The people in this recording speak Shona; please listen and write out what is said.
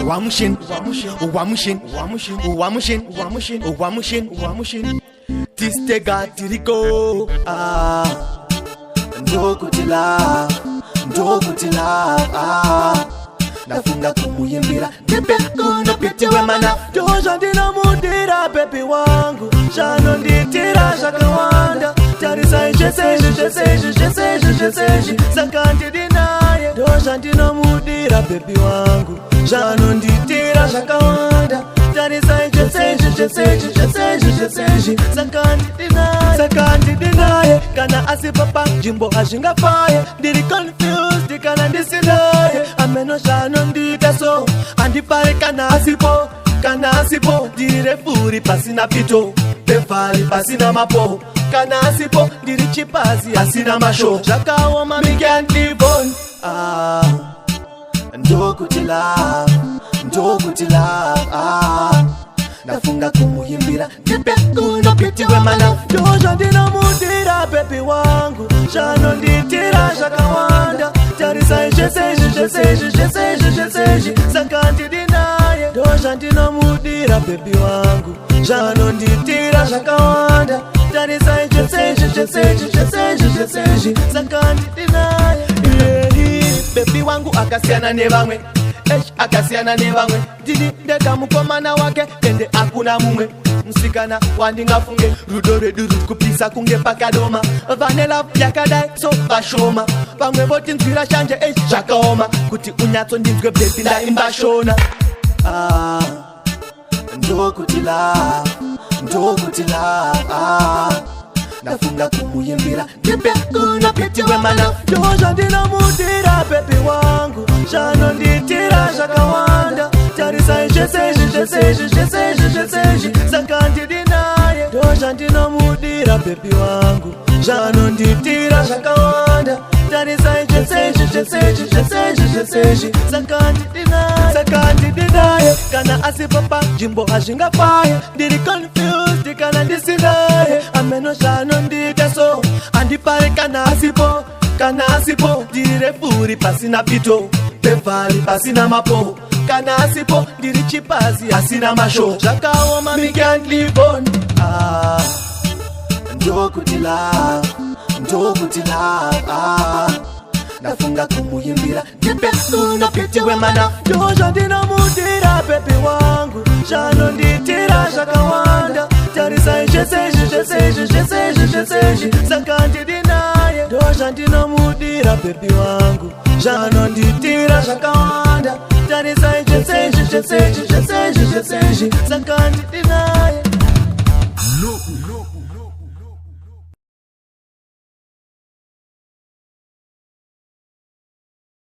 Wamushin, Tistega tiriko, ndokutila, nafunga kumuyimbira, nipe kuno piti wemana, doja ndina mudira, baby wangu, shano nditira shakawanda, tarisa jeseji, sakanti dinaye, doja ndina mudira, baby wangu, shano nditira shakawanda, tarisa jeseji, sakanti dinaye, kana asipapa, jimbo ajinga faye, diri confused, kana ndisidaye, ameno shano ndita so, andipare kana asipo, diri furi pasina pito, pefali pasina mapo, kana asipo, diri chipazi asina masho, shakawa mami can't live on, ndokutila, nafunga kumuyimbira, nipe kuno piti wemana, doja ndina mudira, baby wangu, shano nditira shakawanda, tarisa jeseji, sakanti dinaye, doja ndina mudira, baby wangu, shano nditira shakawanda, tarisa jeseji, sakanti dinaye, baby wangu akasiana nevamwe, akasiana nevamwe, didi ndeka mukomana wake, ende akuna mumwe, msikana wandingafunge, rudore duru kupisa kunge pakadoma, vanela yakadai so bashoma, vamwe voti nzira shanje shakaoma, kuti unyatso ndinzwe baby ndaimbashona, ndokutila, nafunga kumuyimbira, nipe kuno piti wemana, doja ndina mudira, baby wangu, shano nditira shakawanda, tarisa jeseji, sakanti dinaye, doja ndina mudira, baby wangu, shano nditira shakawanda, tarisa jeseji, sakanti dinaye, kana asipapa, jimbo ajinga faye, diri confused, kana ndisidaye, ameno shano ndita so, andipare kana asipo, diri furi pasina pito, pefali pasina mapo, kana asipo, diri chipazi asina masho, shakawa mami can't live on, ndokutila, nafunga kumuyimbira, nipe kuno piti wemana, doja ndina mudira, baby wangu, shano nditira shakawanda, tarisa jeseji, sakanti dinaye, doja ndina mudira, baby wangu, shano nditira shakawanda, tarisa jeseji, sakanti dinaye.